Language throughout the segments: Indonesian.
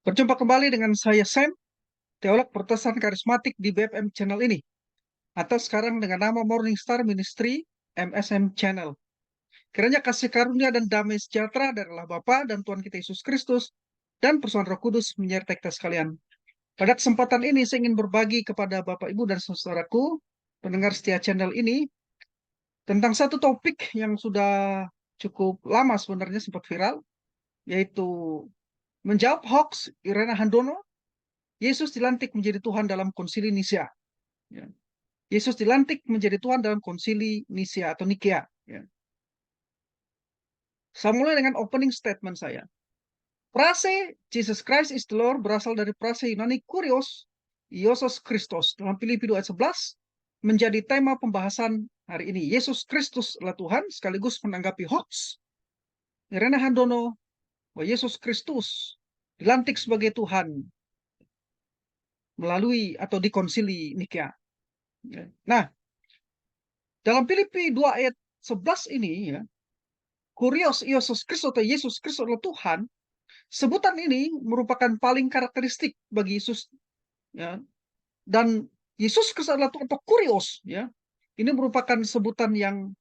Berjumpa kembali dengan saya Sam, teolog Protestan Karismatik di BFM Channel ini, atau sekarang dengan nama Morning Star Ministry MSM Channel. Kiranya kasih karunia dan damai sejahtera dari Allah Bapa dan Tuhan kita Yesus Kristus dan persekutuan Roh Kudus menyertai kita sekalian. Pada kesempatan ini saya ingin berbagi kepada Bapak Ibu dan saudaraku pendengar setia channel ini tentang satu topik yang sudah cukup lama sebenarnya sempat viral, yaitu menjawab hoax Irena Handono. Yesus dilantik menjadi Tuhan dalam konsili Nicea. Ya. Yesus dilantik menjadi Tuhan dalam konsili Nicea atau Nikea. Ya. Saya mulai dengan opening statement saya. Frase Jesus Christ is the Lord berasal dari frase Yunani kurios, Iosos Christos. Dalam Filipi 2 ayat 11 menjadi tema pembahasan hari ini. Yesus Kristus adalah Tuhan sekaligus menanggapi hoax Irena Handono bahwa Yesus Kristus dilantik sebagai Tuhan melalui atau di konsili Nikea. Nah, dalam Filipi 2 ayat 11 ini ya, kurios Yesus Kristus atau Yesus Kristus adalah Tuhan, sebutan ini merupakan paling karakteristik bagi Yesus ya. Dan Yesus Kristus adalah Tuhan atau kurios ya. Ini merupakan sebutan yang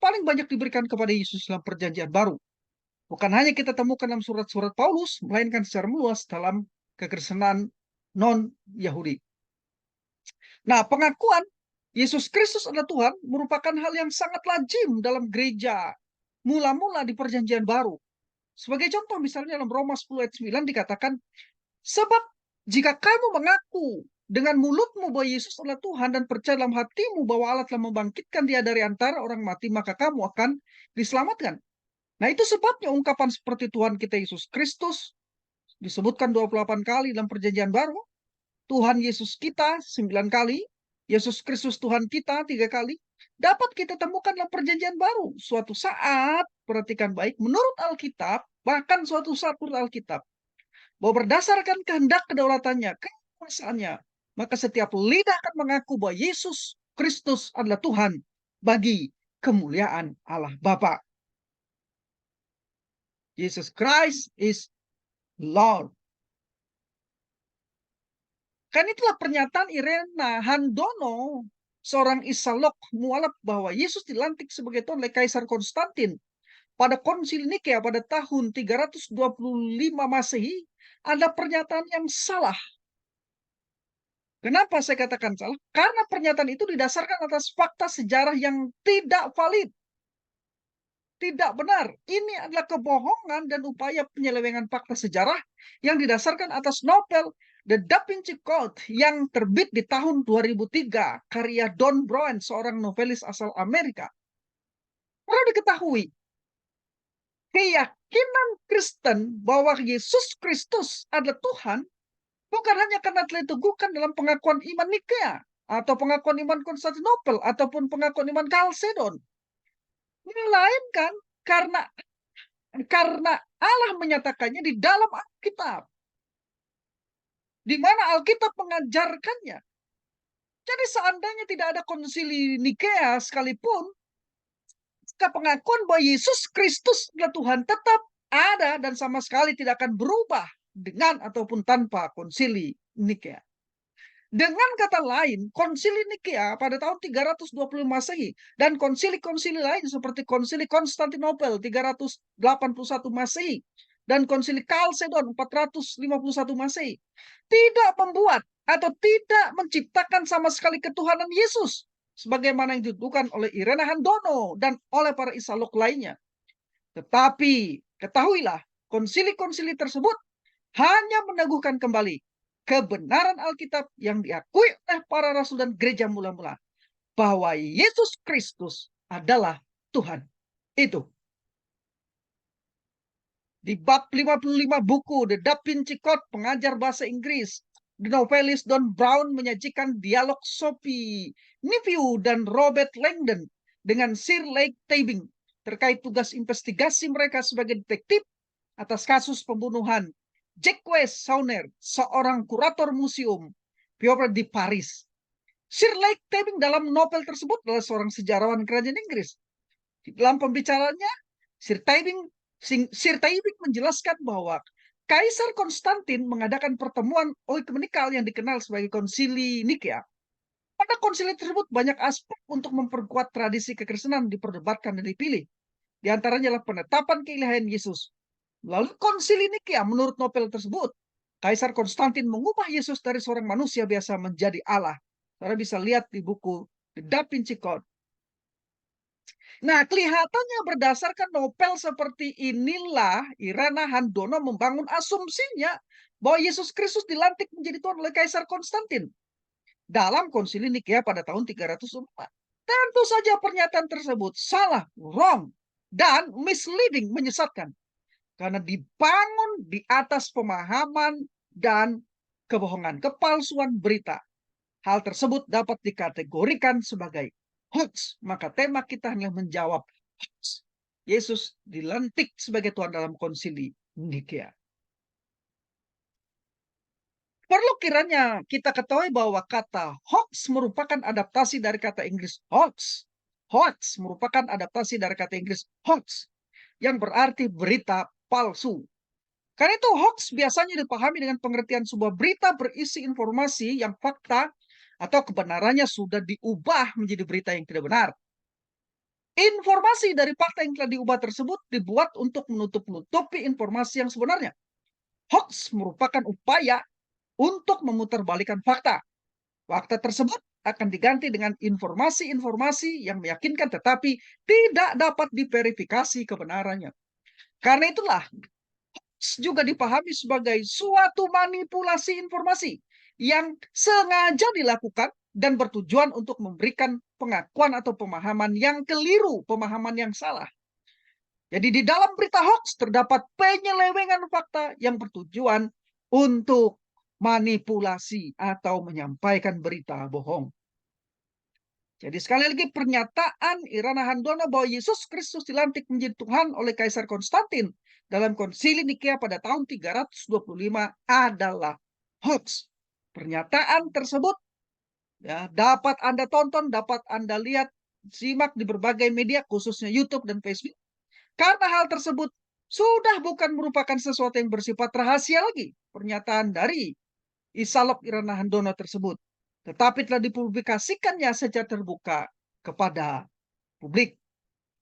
paling banyak diberikan kepada Yesus dalam Perjanjian Baru. Bukan hanya kita temukan dalam surat-surat Paulus, melainkan secara meluas dalam kekristenan non-Yahudi. Nah, pengakuan Yesus Kristus adalah Tuhan merupakan hal yang sangat lazim dalam gereja mula-mula di Perjanjian Baru. Sebagai contoh misalnya dalam Roma 10 ayat 9 dikatakan, sebab jika kamu mengaku dengan mulutmu bahwa Yesus adalah Tuhan dan percaya dalam hatimu bahwa Allah telah membangkitkan dia dari antara orang mati, maka kamu akan diselamatkan. Nah, itu sebabnya ungkapan seperti Tuhan kita Yesus Kristus disebutkan 28 kali dalam Perjanjian Baru, Tuhan Yesus kita 9 kali, Yesus Kristus Tuhan kita 3 kali, dapat kita temukan dalam Perjanjian Baru. Suatu saat, perhatikan baik, menurut Alkitab, bahkan suatu saat menurut Alkitab, bahwa berdasarkan kehendak kedaulatannya, kekuasaannya, maka setiap lidah akan mengaku bahwa Yesus Kristus adalah Tuhan bagi kemuliaan Allah Bapa. Jesus Christ is Lord. Kan itulah pernyataan Irena Handono, seorang Isalok mualaf, bahwa Yesus dilantik sebagai Tuhan oleh Kaisar Konstantin pada konsili Nikea pada tahun 325 Masehi. Ada pernyataan yang salah. Kenapa saya katakan salah? Karena pernyataan itu didasarkan atas fakta sejarah yang tidak valid. Tidak benar. Ini adalah kebohongan dan upaya penyelewengan fakta sejarah yang didasarkan atas novel The Da Vinci Code yang terbit di tahun 2003, karya Don Brown, seorang novelis asal Amerika. Perlu diketahui, keyakinan Kristen bahwa Yesus Kristus adalah Tuhan bukan hanya karena telah diteguhkan dalam pengakuan iman Nikea, atau pengakuan iman Konstantinopel, ataupun pengakuan iman Kalsedon. Melainkan karena Allah menyatakannya di dalam Alkitab, di mana Alkitab mengajarkannya. Jadi seandainya tidak ada konsili Nikea sekalipun, pengakuan bahwa Yesus Kristus adalah Tuhan tetap ada dan sama sekali tidak akan berubah dengan ataupun tanpa konsili Nikea. Dengan kata lain, konsili Nikea pada tahun 320 Masehi dan konsili-konsili lain seperti konsili Konstantinopel 381 Masehi dan konsili Kalsedon 451 Masehi tidak membuat atau tidak menciptakan sama sekali ketuhanan Yesus sebagaimana yang dituduhkan oleh Irena Handono dan oleh para Isalok lainnya. Tetapi ketahuilah, konsili-konsili tersebut hanya meneguhkan kembali kebenaran Alkitab yang diakui oleh para rasul dan gereja mula-mula, bahwa Yesus Kristus adalah Tuhan. Itu. Di bab 55 buku The Da Vinci Code, pengajar bahasa Inggris, the novelis Don Brown menyajikan dialog Sophie Neveu dan Robert Langdon dengan Sir Lake Tabing terkait tugas investigasi mereka sebagai detektif atas kasus pembunuhan Jacques Sauner, seorang kurator museum Louvre di Paris. Sir Lake Tabing dalam novel tersebut adalah seorang sejarawan kerajaan Inggris. Di dalam pembicaraannya, Sir Tabing menjelaskan bahwa Kaisar Konstantin mengadakan pertemuan oikumenikal yang dikenal sebagai Konsili Nikea. Pada konsili tersebut banyak aspek untuk memperkuat tradisi kekristenan diperdebatkan dan dipilih. Di antaranya adalah penetapan keilahian Yesus. Lalu konsili Nikea menurut novel tersebut, Kaisar Konstantin mengubah Yesus dari seorang manusia biasa menjadi Allah. Saudara bisa lihat di buku The Da Vinci Code. Nah, kelihatannya berdasarkan novel seperti inilah Irana Handono membangun asumsinya bahwa Yesus Kristus dilantik menjadi Tuhan oleh Kaisar Konstantin dalam konsili Nikea pada tahun 304. Tentu saja pernyataan tersebut salah, wrong, dan misleading, menyesatkan. Karena dibangun di atas pemahaman dan kebohongan, kepalsuan berita. Hal tersebut dapat dikategorikan sebagai hoax. Maka tema kita hanya menjawab hoax. Yesus dilantik sebagai Tuhan dalam konsili Nikea. Perlu kiranya kita ketahui bahwa kata hoax merupakan adaptasi dari kata Inggris hoax. Hoax merupakan adaptasi dari kata Inggris hoax, yang berarti berita palsu. Karena itu hoax biasanya dipahami dengan pengertian sebuah berita berisi informasi yang fakta atau kebenarannya sudah diubah menjadi berita yang tidak benar. Informasi dari fakta yang telah diubah tersebut dibuat untuk menutup-nutupi informasi yang sebenarnya. Hoax merupakan upaya untuk memutarbalikkan fakta. Fakta tersebut akan diganti dengan informasi-informasi yang meyakinkan tetapi tidak dapat diverifikasi kebenarannya. Karena itulah juga dipahami sebagai suatu manipulasi informasi yang sengaja dilakukan dan bertujuan untuk memberikan pengakuan atau pemahaman yang keliru, pemahaman yang salah. Jadi di dalam berita hoax terdapat penyelewengan fakta yang bertujuan untuk manipulasi atau menyampaikan berita bohong. Jadi sekali lagi pernyataan Irana Handono bahwa Yesus Kristus dilantik menjadi Tuhan oleh Kaisar Konstantin dalam konsili Nikea pada tahun 325 adalah hoax. Pernyataan tersebut ya, dapat Anda tonton, dapat Anda lihat, simak di berbagai media khususnya YouTube dan Facebook. Karena hal tersebut sudah bukan merupakan sesuatu yang bersifat rahasia lagi. Pernyataan dari Isalop Irana Handono tersebut, tetapi telah dipublikasikannya secara terbuka kepada publik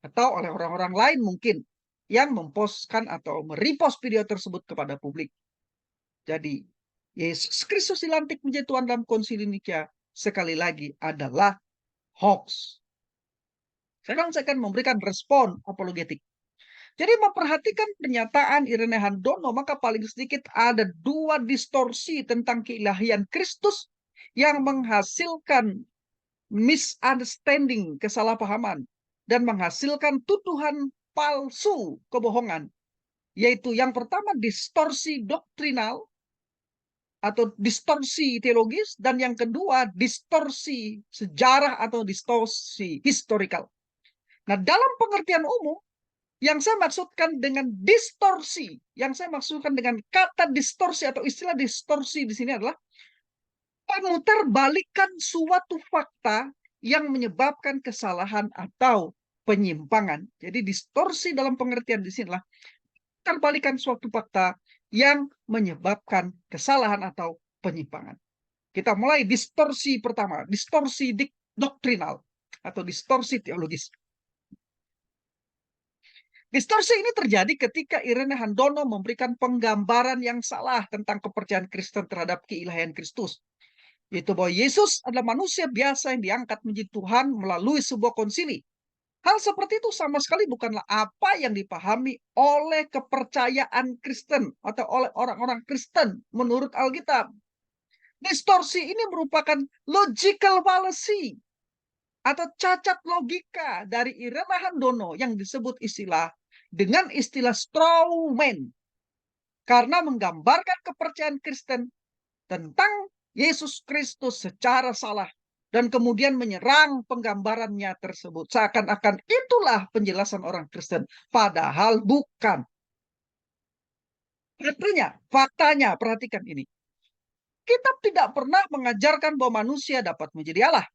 atau oleh orang-orang lain mungkin yang memposkan atau merepost video tersebut kepada publik. Jadi Yesus Kristus dilantik menjadi Tuhan dalam konsili Nikea sekali lagi adalah hoax. Sekarang saya akan memberikan respon apologetik. Jadi memperhatikan pernyataan Irene Handono, maka paling sedikit ada dua distorsi tentang keilahian Kristus yang menghasilkan misunderstanding, kesalahpahaman, dan menghasilkan tuduhan palsu, kebohongan. Yaitu yang pertama distorsi doktrinal atau distorsi teologis, dan yang kedua distorsi sejarah atau distorsi historikal. Nah, dalam pengertian umum, yang saya maksudkan dengan distorsi, yang saya maksudkan dengan kata distorsi atau istilah distorsi di sini adalah memutarbalikkan suatu fakta yang menyebabkan kesalahan atau penyimpangan. Jadi distorsi dalam pengertian di sini adalah memutarbalikkan suatu fakta yang menyebabkan kesalahan atau penyimpangan. Kita mulai distorsi pertama, distorsi doktrinal atau distorsi teologis. Distorsi ini terjadi ketika Irene Handono memberikan penggambaran yang salah tentang kepercayaan Kristen terhadap keilahian Kristus. Yaitu bahwa Yesus adalah manusia biasa yang diangkat menjadi Tuhan melalui sebuah konsili. Hal seperti itu sama sekali bukanlah apa yang dipahami oleh kepercayaan Kristen atau oleh orang-orang Kristen menurut Alkitab. Distorsi ini merupakan logical fallacy atau cacat logika dari Irene Handono yang disebut dengan istilah straw man, karena menggambarkan kepercayaan Kristen tentang Yesus Kristus secara salah dan kemudian menyerang penggambarannya tersebut seakan-akan itulah penjelasan orang Kristen, padahal bukan. Faktanya, perhatikan ini. Kitab tidak pernah mengajarkan bahwa manusia dapat menjadi Allah.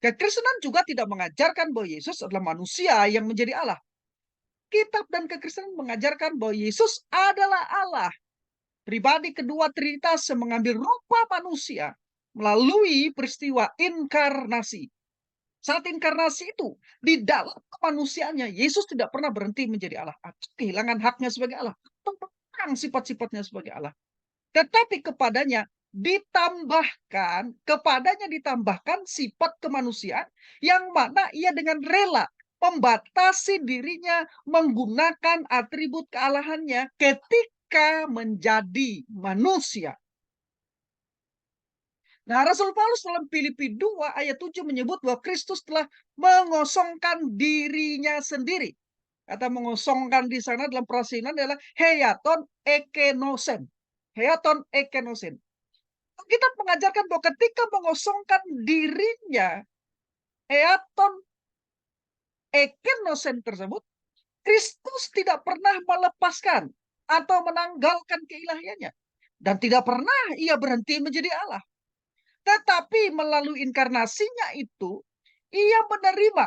Kekristenan juga tidak mengajarkan bahwa Yesus adalah manusia yang menjadi Allah. Alkitab dan kekristenan mengajarkan bahwa Yesus adalah Allah. Pribadi kedua Trinitas yang mengambil rupa manusia melalui peristiwa inkarnasi. Saat inkarnasi itu, di dalam kemanusiaannya, Yesus tidak pernah berhenti menjadi Allah. Atau kehilangan haknya sebagai Allah. Atau pegang sifat-sifatnya sebagai Allah. Tetapi kepadanya ditambahkan sifat kemanusiaan yang mana ia dengan rela membatasi dirinya menggunakan atribut kealahannya ketika menjadi manusia. Nah, Rasul Paulus dalam Filipi 2 ayat 7 menyebut bahwa Kristus telah mengosongkan dirinya sendiri. Kata mengosongkan di sana dalam perasinan adalah heaton ekenosen. Heaton ekenosen. Kita mengajarkan bahwa ketika mengosongkan dirinya, heaton ekenosen tersebut, Kristus tidak pernah melepaskan atau menanggalkan keilahiannya. Dan tidak pernah ia berhenti menjadi Allah. Tetapi melalui inkarnasinya itu, ia menerima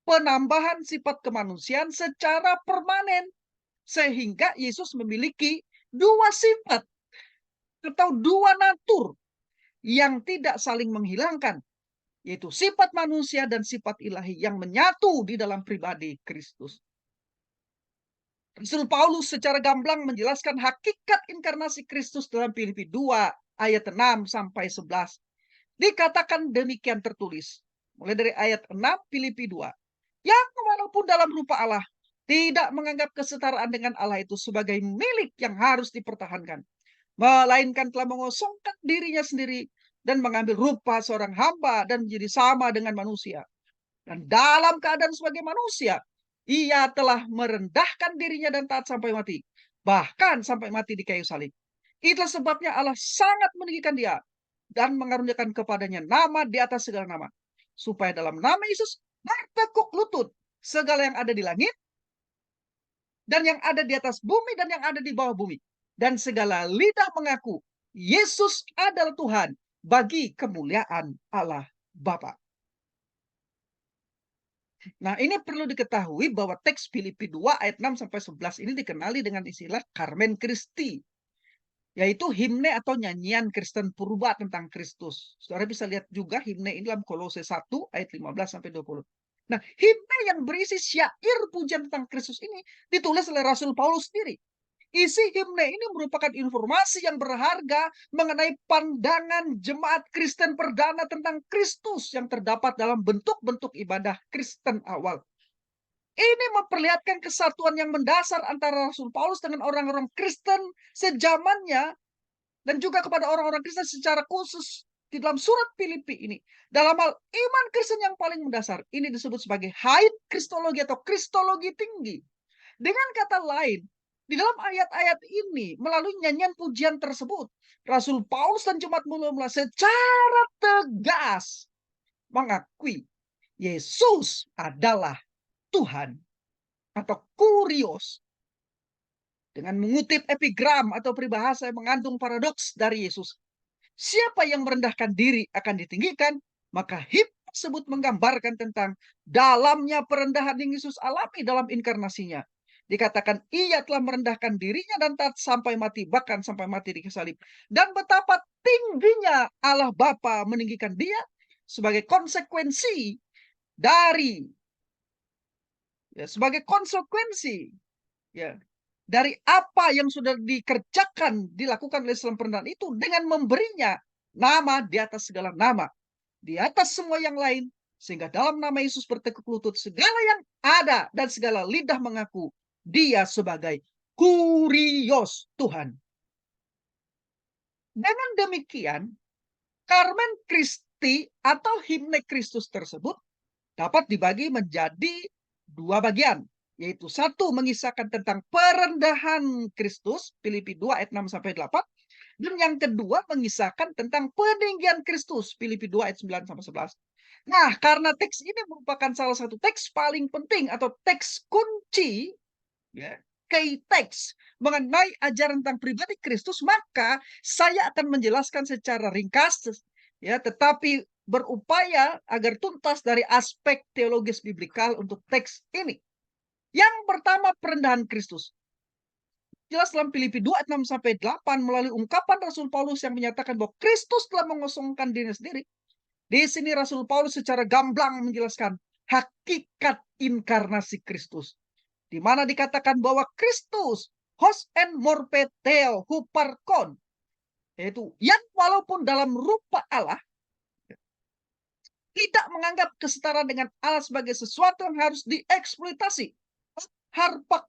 penambahan sifat kemanusiaan secara permanen. Sehingga Yesus memiliki dua sifat atau dua natur yang tidak saling menghilangkan, yaitu sifat manusia dan sifat ilahi yang menyatu di dalam pribadi Kristus. Rasul Paulus secara gamblang menjelaskan hakikat inkarnasi Kristus dalam Filipi 2 ayat 6 sampai 11. Dikatakan demikian tertulis, mulai dari ayat 6 Filipi 2. Yang walaupun dalam rupa Allah, tidak menganggap kesetaraan dengan Allah itu sebagai milik yang harus dipertahankan, melainkan telah mengosongkan dirinya sendiri dan mengambil rupa seorang hamba dan menjadi sama dengan manusia. Dan dalam keadaan sebagai manusia, ia telah merendahkan dirinya dan taat sampai mati, bahkan sampai mati di kayu salib. Itulah sebabnya Allah sangat meninggikan dia dan mengaruniakan kepadanya nama di atas segala nama, supaya dalam nama Yesus bertekuk lutut segala yang ada di langit dan yang ada di atas bumi dan yang ada di bawah bumi, dan segala lidah mengaku Yesus adalah Tuhan bagi kemuliaan Allah Bapa. Nah, ini perlu diketahui bahwa teks Filipi 2 ayat 6 sampai 11 ini dikenali dengan istilah Carmen Christi, yaitu himne atau nyanyian Kristen purba tentang Kristus. Saudara bisa lihat juga himne ini dalam Kolose 1 ayat 15 sampai 20. Nah, himne yang berisi syair pujian tentang Kristus ini ditulis oleh Rasul Paulus sendiri. Isi himne ini merupakan informasi yang berharga mengenai pandangan jemaat Kristen perdana tentang Kristus yang terdapat dalam bentuk-bentuk ibadah Kristen awal. Ini memperlihatkan kesatuan yang mendasar antara Rasul Paulus dengan orang-orang Kristen sejamannya dan juga kepada orang-orang Kristen secara khusus di dalam surat Filipi ini. Dalam hal iman Kristen yang paling mendasar, ini disebut sebagai high kristologi atau kristologi tinggi. Dengan kata lain, di dalam ayat-ayat ini, melalui nyanyian pujian tersebut, Rasul Paulus dan jemaat mula-mula secara tegas mengakui Yesus adalah Tuhan atau kurios. Dengan mengutip epigram atau peribahasa yang mengandung paradoks dari Yesus. Siapa yang merendahkan diri akan ditinggikan, maka himne tersebut menggambarkan tentang dalamnya perendahan yang Yesus alami dalam inkarnasinya. Dikatakan ia telah merendahkan dirinya dan taat sampai mati, bahkan sampai mati di kayu salib. Dan betapa tingginya Allah Bapa meninggikan dia sebagai konsekuensi dari dari apa yang sudah dilakukan oleh Islam perendahan itu dengan memberinya nama di atas segala nama, di atas semua yang lain, sehingga dalam nama Yesus bertekuk lutut segala yang ada dan segala lidah mengaku dia sebagai kurios Tuhan. Dengan demikian, Carmen Christi atau himne Kristus tersebut dapat dibagi menjadi dua bagian, yaitu satu mengisahkan tentang perendahan Kristus, Filipi 2 ayat 6 sampai 8, dan yang kedua mengisahkan tentang peninggian Kristus, Filipi 2 ayat 9 sampai 11. Nah, karena teks ini merupakan salah satu teks paling penting atau teks kunci, ya, key teks mengenai ajaran tentang pribadi Kristus, maka saya akan menjelaskan secara ringkas, ya, tetapi berupaya agar tuntas dari aspek teologis biblikal untuk teks ini. Yang pertama, perendahan Kristus. Jelas dalam Filipi 2 ayat 6-8 melalui ungkapan Rasul Paulus yang menyatakan bahwa Kristus telah mengosongkan dirinya sendiri. Di sini Rasul Paulus secara gamblang menjelaskan hakikat inkarnasi Kristus, di mana dikatakan bahwa Kristus hos en morpeteo huparkon, yaitu yang walaupun dalam rupa Allah tidak menganggap kesetaraan dengan Allah sebagai sesuatu yang harus dieksploitasi. Harpak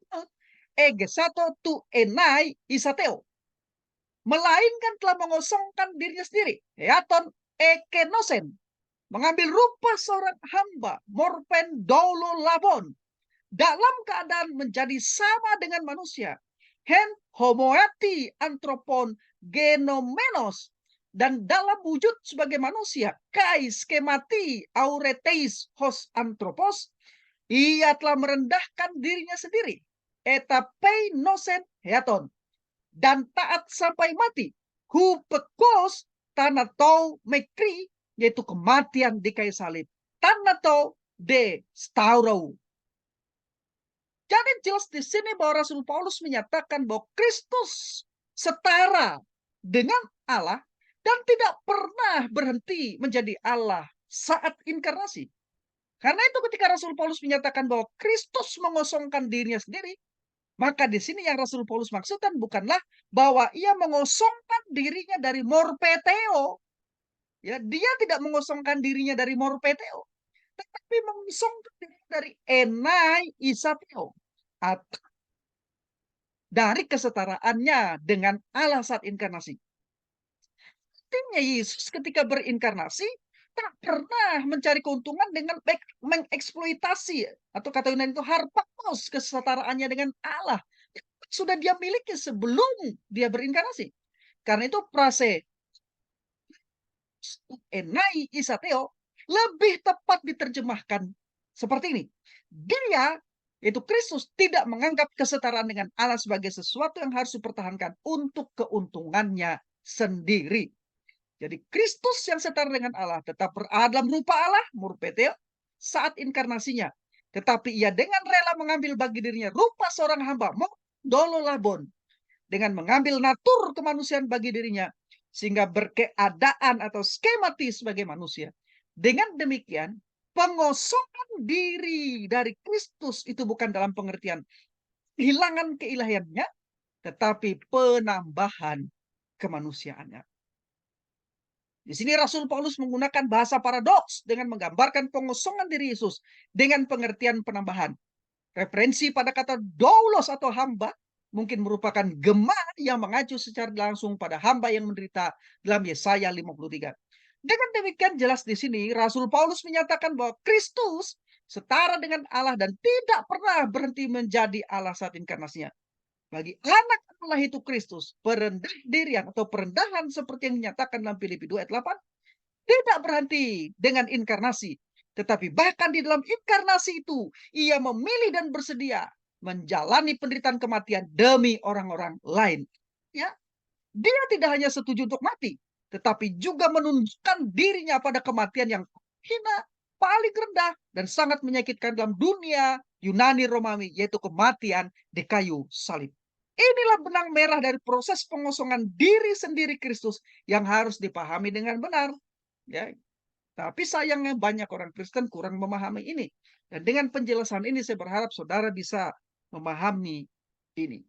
egesato tu enai isateo, melainkan telah mengosongkan dirinya sendiri, eaton ekenosen, mengambil rupa seorang hamba, morpen dolo labon, dalam keadaan menjadi sama dengan manusia, hen homoati antropon genomenos, dan dalam wujud sebagai manusia, kai skemati aureteis hos anthropos, ia telah merendahkan dirinya sendiri, etapei nosen heaton, dan taat sampai mati, hupekos tanatou mekri, yaitu kematian di kayu salib, tanatou de staurou. Jadi jelas di sini bahwa Rasul Paulus menyatakan bahwa Kristus setara dengan Allah dan tidak pernah berhenti menjadi Allah saat inkarnasi. Karena itu ketika Rasul Paulus menyatakan bahwa Kristus mengosongkan dirinya sendiri, maka di sini yang Rasul Paulus maksudkan bukanlah bahwa ia mengosongkan dirinya dari morpeteo. Ya, dia tidak mengosongkan dirinya dari morpeteo, tetapi mengosongkan dirinya dari enai isateo, atau dari kesetaraannya dengan Allah saat inkarnasi. Artinya Yesus ketika berinkarnasi tak pernah mencari keuntungan dengan mengeksploitasi, atau kata Yunani itu harpakos, kesetaraannya dengan Allah. Sudah dia miliki sebelum dia berinkarnasi. Karena itu prase enai isateo lebih tepat diterjemahkan seperti ini. Dia, yaitu Kristus, tidak menganggap kesetaraan dengan Allah sebagai sesuatu yang harus dipertahankan untuk keuntungannya sendiri. Jadi Kristus yang setara dengan Allah tetap berada dalam rupa Allah, morpeteo, saat inkarnasinya. Tetapi ia dengan rela mengambil bagi dirinya rupa seorang hamba, dololabon, dengan mengambil natur kemanusiaan bagi dirinya, sehingga berkeadaan atau skematis sebagai manusia. Dengan demikian, pengosongan diri dari Kristus itu bukan dalam pengertian kehilangan keilahiannya, tetapi penambahan kemanusiaannya. Di sini Rasul Paulus menggunakan bahasa paradoks dengan menggambarkan pengosongan diri Yesus dengan pengertian penambahan. Referensi pada kata doulos atau hamba mungkin merupakan gema yang mengacu secara langsung pada hamba yang menderita dalam Yesaya 53. Dengan demikian jelas di sini Rasul Paulus menyatakan bahwa Kristus setara dengan Allah dan tidak pernah berhenti menjadi Allah saat inkarnasinya. Bagi anak Allah itu Kristus, perendah dirian atau perendahan seperti yang dinyatakan dalam Filipi 2 ayat 8, tidak berhenti dengan inkarnasi. Tetapi bahkan di dalam inkarnasi itu, ia memilih dan bersedia menjalani penderitaan kematian demi orang-orang lain. Ya, dia tidak hanya setuju untuk mati, tetapi juga menunjukkan dirinya pada kematian yang hina, paling rendah, dan sangat menyakitkan dalam dunia Yunani Romawi, yaitu kematian di kayu salib. Inilah benang merah dari proses pengosongan diri sendiri Kristus yang harus dipahami dengan benar. Ya, tapi sayangnya banyak orang Kristen kurang memahami ini. Dan dengan penjelasan ini saya berharap saudara bisa memahami ini.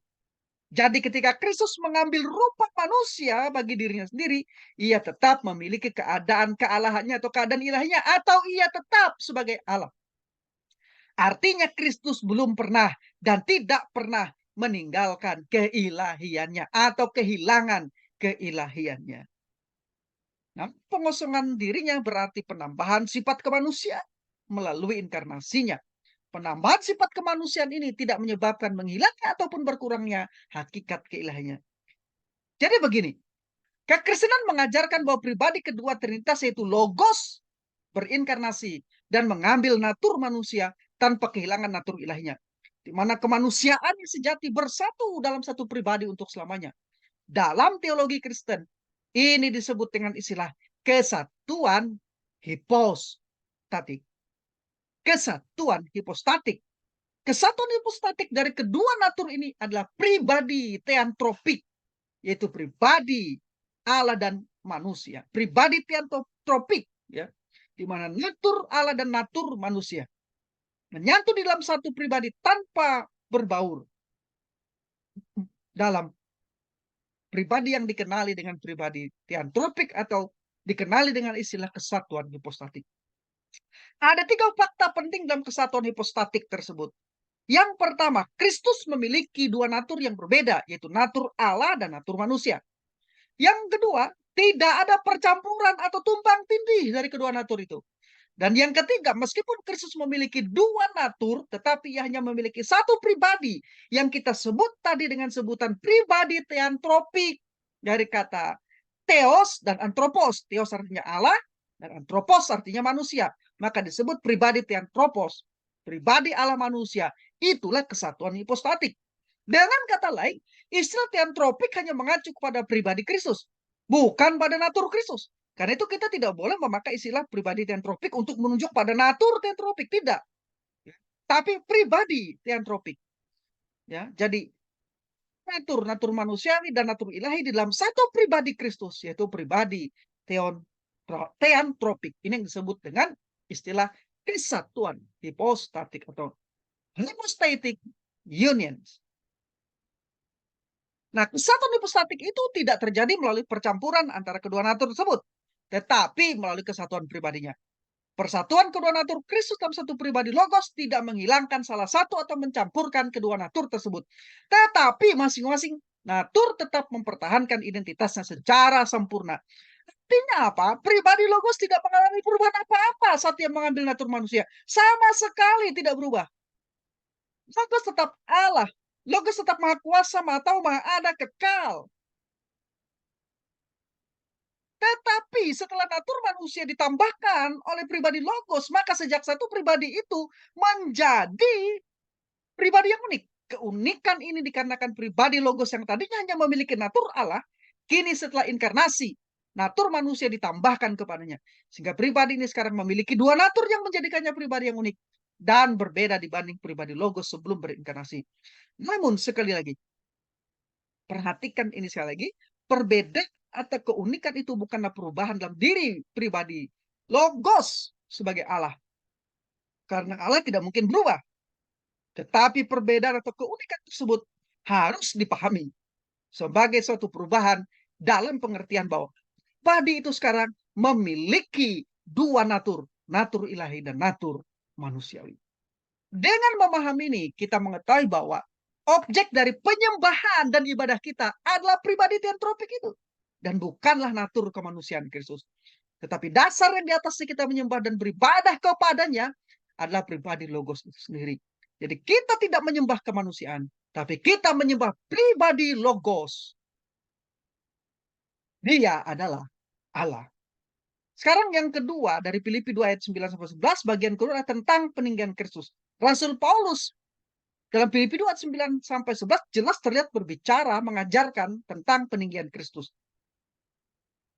Jadi ketika Kristus mengambil rupa manusia bagi dirinya sendiri, ia tetap memiliki keadaan kealahannya atau keadaan ilahinya, atau ia tetap sebagai Allah. Artinya Kristus belum pernah dan tidak pernah meninggalkan keilahiannya atau kehilangan keilahiannya. Nah, pengosongan dirinya berarti penambahan sifat kemanusiaan melalui inkarnasinya. Penambahan sifat kemanusiaan ini tidak menyebabkan menghilangnya ataupun berkurangnya hakikat keilahiannya. Jadi begini, kekristenan mengajarkan bahwa pribadi kedua Trinitas yaitu Logos berinkarnasi dan mengambil natur manusia tanpa kehilangan natur ilahinya. Di mana kemanusiaan yang sejati bersatu dalam satu pribadi untuk selamanya. Dalam teologi Kristen, ini disebut dengan istilah kesatuan hipostatik. Kesatuan hipostatik. Kesatuan hipostatik dari kedua natur ini adalah pribadi teantropik, yaitu pribadi Allah dan manusia. Pribadi teantropik, ya, di mana natur Allah dan natur manusia menyatu di dalam satu pribadi tanpa berbaur dalam pribadi yang dikenali dengan pribadi teantropik atau dikenali dengan istilah kesatuan hipostatik. Ada 3 fakta penting dalam kesatuan hipostatik tersebut. Yang pertama, Kristus memiliki 2 natur yang berbeda, yaitu natur Allah dan natur manusia. Yang kedua, tidak ada percampuran atau tumpang tindih dari kedua natur itu. Dan yang ketiga, meskipun Kristus memiliki 2 natur, tetapi ia hanya memiliki satu pribadi yang kita sebut tadi dengan sebutan pribadi teantropik, dari kata theos dan anthropos. Theos artinya Allah dan anthropos artinya manusia. Maka disebut pribadi teantropos, pribadi Allah manusia. Itulah kesatuan hipostatik. Dengan kata lain, istilah teantropik hanya mengacu kepada pribadi Kristus, bukan pada natur Kristus. Karena itu kita tidak boleh memakai istilah pribadi teantropik untuk menunjuk pada natur teantropik, tidak. Tapi pribadi teantropik. Ya, jadi natur manusiawi dan natur ilahi di dalam satu pribadi Kristus, yaitu pribadi teantropik. Ini yang disebut dengan istilah kesatuan hipostatik atau hypostatic unions. Nah, kesatuan hipostatik itu tidak terjadi melalui percampuran antara kedua natur tersebut, tetapi melalui kesatuan pribadinya. Persatuan kedua natur Kristus dalam satu pribadi logos tidak menghilangkan salah satu atau mencampurkan kedua natur tersebut. Tetapi masing-masing natur tetap mempertahankan identitasnya secara sempurna. Artinya apa? Pribadi logos tidak mengalami perubahan apa-apa saat dia mengambil natur manusia. Sama sekali tidak berubah. Logos tetap Allah. Logos tetap maha kuasa, maha tahu, maha ada, kekal. Tetapi setelah natur manusia ditambahkan oleh pribadi logos, maka sejak satu pribadi itu menjadi pribadi yang unik. Keunikan ini dikarenakan pribadi logos yang tadinya hanya memiliki natur Allah, kini setelah inkarnasi, natur manusia ditambahkan kepadanya. Sehingga pribadi ini sekarang memiliki 2 natur yang menjadikannya pribadi yang unik dan berbeda dibanding pribadi logos sebelum berinkarnasi. Namun sekali lagi, perhatikan ini sekali lagi, perbedaan atau keunikan itu bukanlah perubahan dalam diri pribadi logos sebagai Allah. Karena Allah tidak mungkin berubah. Tetapi perbedaan atau keunikan tersebut harus dipahami sebagai suatu perubahan dalam pengertian bahwa pribadi itu sekarang memiliki 2 natur, natur ilahi dan natur manusiawi. Dengan memahami ini, kita mengetahui bahwa objek dari penyembahan dan ibadah kita adalah pribadi teantropik itu. Dan bukanlah natur kemanusiaan Kristus. Tetapi dasar yang di atasnya kita menyembah dan beribadah kepadanya adalah pribadi logos itu sendiri. Jadi kita tidak menyembah kemanusiaan, tapi kita menyembah pribadi logos. Dia adalah Allah. Sekarang yang kedua dari Filipi 2 ayat 9 sampai 11 bagian kedua tentang peninggian Kristus. Rasul Paulus dalam Filipi 2 ayat 9 sampai 11 jelas terlihat berbicara mengajarkan tentang peninggian Kristus.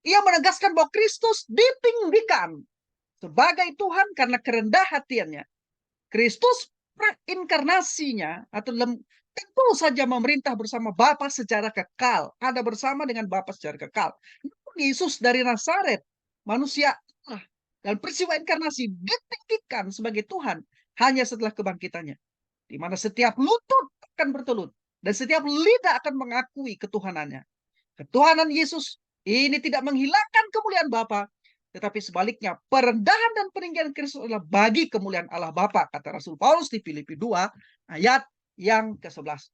Ia menegaskan bahwa Kristus ditinggikan sebagai Tuhan karena kerendah hatiannya. Kristus inkarnasinya atau tentu saja memerintah bersama Bapa secara kekal, ada bersama dengan Bapa secara kekal. Yesus dari Nazaret, manusia Allah, dan peristiwa inkarnasi ditinggikan sebagai Tuhan hanya setelah kebangkitannya, di mana setiap lutut akan bertelut dan setiap lidah akan mengakui ketuhanannya. Ketuhanan Yesus ini tidak menghilangkan kemuliaan Bapa, tetapi sebaliknya perendahan dan peninggian Kristus adalah bagi kemuliaan Allah Bapa, kata Rasul Paulus di Filipi 2 ayat yang ke-11.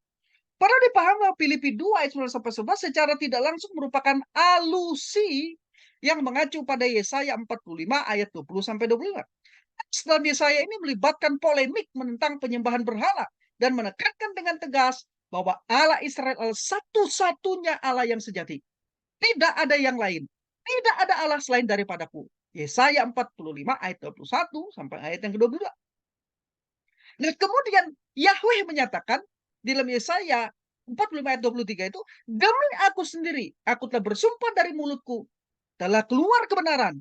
Perlu dipahami bahwa Filipi 2 ayat 9 sampai 11 secara tidak langsung merupakan alusi yang mengacu pada Yesaya 45 ayat 20 sampai 25. Dalam Yesaya ini melibatkan polemik menentang penyembahan berhala dan menekankan dengan tegas bahwa Allah Israel adalah satu-satunya Allah yang sejati. Tidak ada yang lain. Tidak ada Allah selain daripadaku. Yesaya 45 ayat 21 sampai ayat yang ke-22. Nah, kemudian Yahweh menyatakan di dalam Yesaya 45 ayat 23 itu, demi aku sendiri, aku telah bersumpah dari mulutku, telah keluar kebenaran,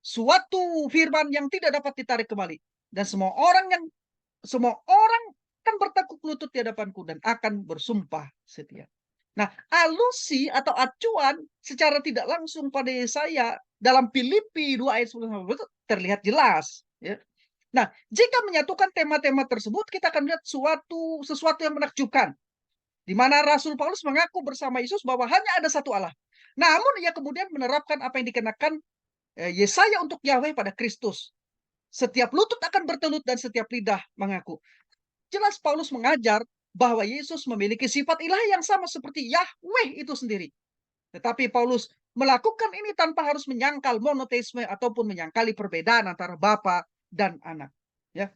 suatu firman yang tidak dapat ditarik kembali. Dan semua orang akan bertekuk lutut di hadapanku dan akan bersumpah setia. Nah, alusi atau acuan secara tidak langsung pada Yesaya dalam Filipi 2 ayat 10 itu terlihat jelas, ya. Nah, jika menyatukan tema-tema tersebut, kita akan lihat sesuatu yang menakjubkan, di mana Rasul Paulus mengaku bersama Yesus bahwa hanya ada satu Allah. Namun ia kemudian menerapkan apa yang dikenakan Yesaya untuk Yahweh pada Kristus. Setiap lutut akan bertelut dan setiap lidah mengaku. Jelas Paulus mengajar bahwa Yesus memiliki sifat ilahi yang sama seperti Yahweh itu sendiri. Tetapi Paulus melakukan ini tanpa harus menyangkal monoteisme ataupun menyangkali perbedaan antara Bapa dan Anak. Ya.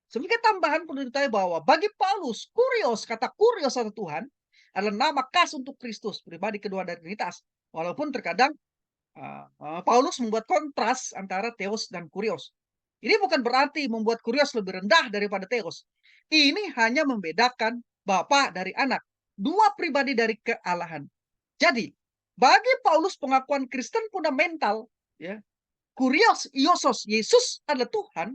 Sebagai tambahan perlu diketahui bahwa bagi Paulus, kurios, kata kurios atau Tuhan adalah nama khas untuk Kristus, pribadi kedua dari Trinitas. Walaupun terkadang Paulus membuat kontras antara Theos dan Kurios. Ini bukan berarti membuat Kurios lebih rendah daripada Theos. Ini hanya membedakan Bapa dari Anak, dua pribadi dari kealahan. Jadi, bagi Paulus pengakuan Kristen fundamental, ya, Kurios, Iosos, Yesus adalah Tuhan,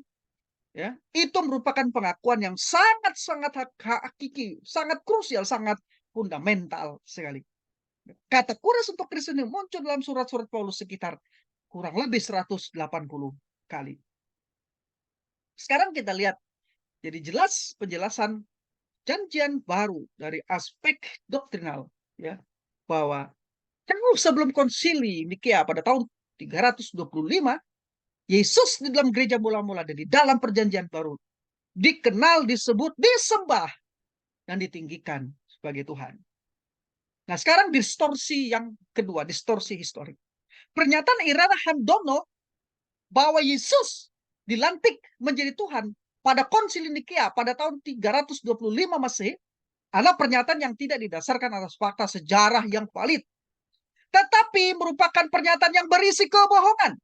ya, itu merupakan pengakuan yang sangat-sangat hakiki, sangat krusial, sangat fundamental sekali. Kata kurios untuk Kristen yang muncul dalam surat-surat Paulus sekitar kurang lebih 180 kali. Sekarang kita lihat, jadi jelas penjelasan janjian baru dari aspek doktrinal, ya, bahwa jauh sebelum konsili Nikea pada tahun 325, Yesus di dalam gereja mula-mula dan di dalam perjanjian baru dikenal, disebut, disembah, dan ditinggikan sebagai Tuhan. Nah, sekarang distorsi yang kedua, distorsi historik. Pernyataan Irana Handono bahwa Yesus dilantik menjadi Tuhan pada konsili Nikea pada tahun 325 Masehi adalah pernyataan yang tidak didasarkan atas fakta sejarah yang valid, tetapi merupakan pernyataan yang berisi kebohongan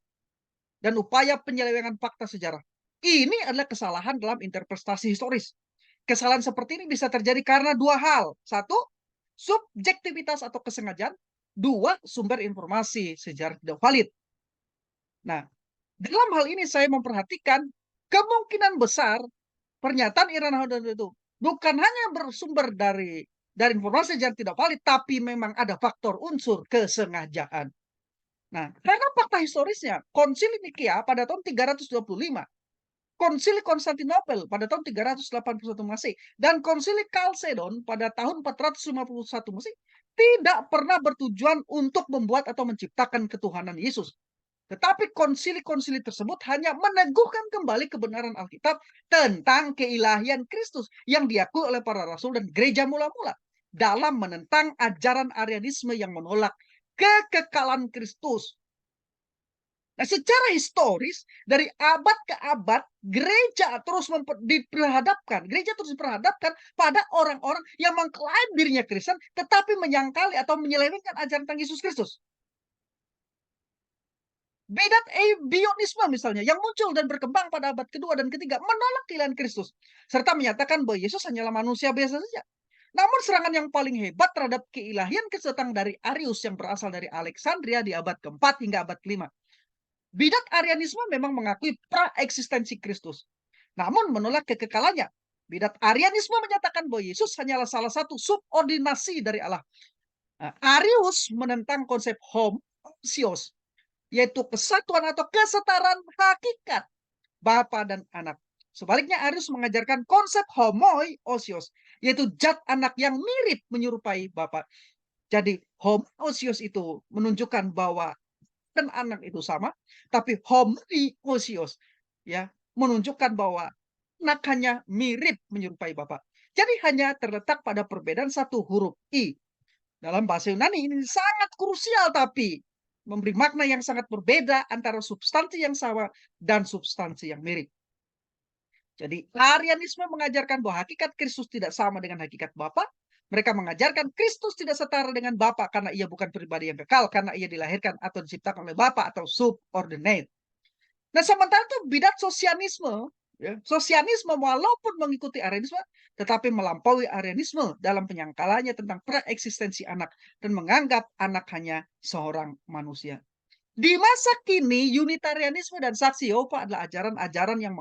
dan upaya penyelewengan fakta sejarah. Ini adalah kesalahan dalam interpretasi historis. Kesalahan seperti ini bisa terjadi karena dua hal. Satu, subjektivitas atau kesengajaan. Dua, sumber informasi sejarah tidak valid. Nah, dalam hal ini saya memperhatikan kemungkinan besar pernyataan Irana Handono itu bukan hanya bersumber dari informasi yang tidak valid, tapi memang ada faktor unsur kesengajaan. Nah, karena fakta historisnya, konsili Nikea pada tahun 325, konsili Konstantinopel pada tahun 381 Masehi, dan konsili Chalcedon pada tahun 451 Masehi tidak pernah bertujuan untuk membuat atau menciptakan ketuhanan Yesus. Tetapi konsili-konsili tersebut hanya meneguhkan kembali kebenaran Alkitab tentang keilahian Kristus yang diakui oleh para rasul dan gereja mula-mula dalam menentang ajaran Arianisme yang menolak kekekalan Kristus. Nah, secara historis dari abad ke abad gereja terus diperhadapkan pada orang-orang yang mengklaim dirinya Kristen tetapi menyangkali atau menyelewengkan ajaran tentang Yesus Kristus. Bidat Bionisme misalnya yang muncul dan berkembang pada abad kedua dan ketiga menolak keilahian Kristus serta menyatakan bahwa Yesus hanyalah manusia biasa saja. Namun serangan yang paling hebat terhadap keilahian Kristus datang dari Arius yang berasal dari Alexandria di abad keempat hingga abad kelima. Bidat Arianisme memang mengakui praeksistensi Kristus, namun menolak kekekalannya. Bidat Arianisme menyatakan bahwa Yesus hanyalah salah satu subordinasi dari Allah. Nah, Arius menentang konsep homoousios, yaitu kesatuan atau kesetaraan hakikat Bapa dan Anak. Sebaliknya Arius mengajarkan konsep homoousios, yaitu zat anak yang mirip menyerupai Bapa. Jadi homoousios itu menunjukkan bahwa dan anak itu sama, tapi homoousios ya menunjukkan bahwa anak hanya mirip menyerupai Bapa. Jadi hanya terletak pada perbedaan satu huruf I. Dalam bahasa Yunani ini sangat krusial tapi memberi makna yang sangat berbeda antara substansi yang sama dan substansi yang mirip. Jadi Arianisme mengajarkan bahwa hakikat Kristus tidak sama dengan hakikat Bapa. Mereka mengajarkan Kristus tidak setara dengan Bapa karena ia bukan pribadi yang kekal, karena ia dilahirkan atau diciptakan oleh Bapa atau subordinate. Nah, sementara itu bidat sosianisme, ya, sosianisme walaupun mengikuti Arianisme, tetapi melampaui Arianisme dalam penyangkalannya tentang preeksistensi anak dan menganggap anak hanya seorang manusia. Di masa kini, Unitarianisme dan Saksi Yehova adalah ajaran-ajaran yang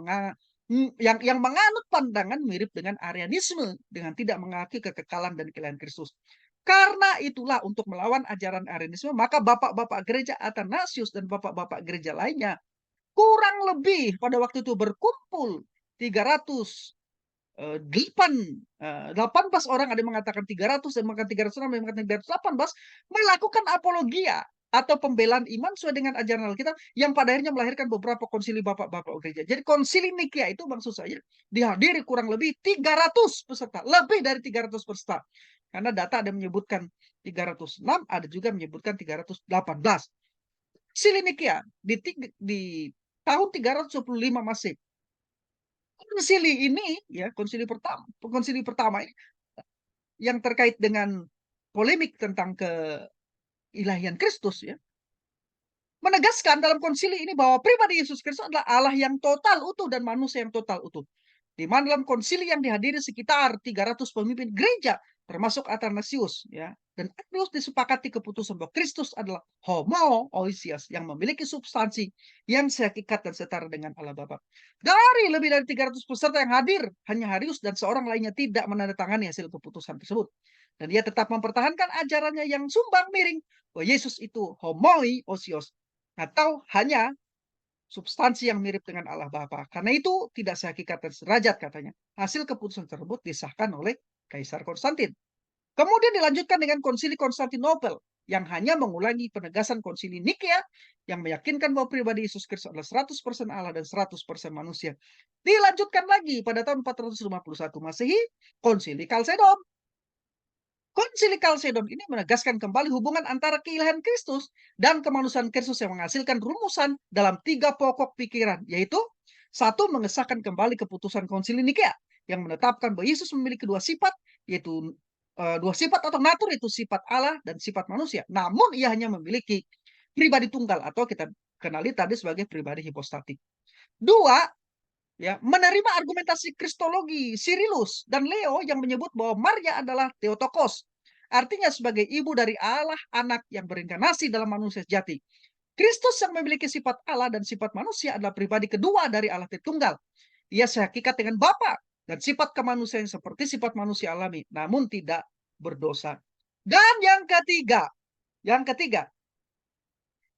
yang menganut pandangan mirip dengan Arianisme dengan tidak mengakui kekekalan dan keilahian Kristus. Karena itulah untuk melawan ajaran Arianisme, maka bapak-bapak gereja Athanasius dan bapak-bapak gereja lainnya kurang lebih pada waktu itu berkumpul 18 orang, ada yang mengatakan 300, dan mengatakan 306, dan mengatakan 318, melakukan apologia atau pembelaan iman sesuai dengan ajaran Alkitab yang pada akhirnya melahirkan beberapa konsili bapak-bapak gereja. Jadi konsili Nikea itu maksud saya dihadiri kurang lebih 300 peserta, lebih dari 300 peserta. Karena data ada menyebutkan 306, ada juga menyebutkan 318. Konsili Nikea di tahun 325 Masehi. Konsili ini, ya, konsili pertama ini yang terkait dengan polemik tentang keilahian Kristus, ya, menegaskan dalam konsili ini bahwa pribadi Yesus Kristus adalah Allah yang total utuh dan manusia yang total utuh. Di mana dalam konsili yang dihadiri sekitar 300 pemimpin gereja, termasuk Athanasius, ya, dan terus disepakati keputusan bahwa Kristus adalah homoousios yang memiliki substansi yang sehakikat dan setara dengan Allah Bapa. Dari lebih dari 300 peserta yang hadir, hanya Harius dan seorang lainnya tidak menandatangani hasil keputusan tersebut. Dan dia tetap mempertahankan ajarannya yang sumbang miring bahwa Yesus itu homoousios atau hanya substansi yang mirip dengan Allah Bapa. Karena itu tidak sehakikat dan sederajat katanya. Hasil keputusan tersebut disahkan oleh Kaisar Konstantin. Kemudian dilanjutkan dengan Konsili Konstantinopel yang hanya mengulangi penegasan Konsili Nikea yang meyakinkan bahwa pribadi Yesus Kristus adalah 100% Allah dan 100% manusia. Dilanjutkan lagi pada tahun 451 Masehi, Konsili Kalsedon. Konsili Kalsedon ini menegaskan kembali hubungan antara keilahian Kristus dan kemanusiaan Kristus yang menghasilkan rumusan dalam 3 pokok pikiran, yaitu 1. Mengesahkan kembali keputusan Konsili Nikea yang menetapkan bahwa Yesus memiliki 2 sifat, yaitu 2 sifat atau natur, itu sifat Allah dan sifat manusia. Namun ia hanya memiliki pribadi tunggal atau kita kenali tadi sebagai pribadi hipostatik. 2. Ya, menerima argumentasi kristologi Cyrillus dan Leo yang menyebut bahwa Maria adalah Theotokos, artinya sebagai ibu dari Allah, anak yang berinkarnasi dalam manusia sejati. Kristus yang memiliki sifat Allah dan sifat manusia adalah pribadi kedua dari Allah Tritunggal. Ia sehakikat dengan Bapa dan sifat kemanusiaan seperti sifat manusia alami, namun tidak berdosa. Dan yang ketiga,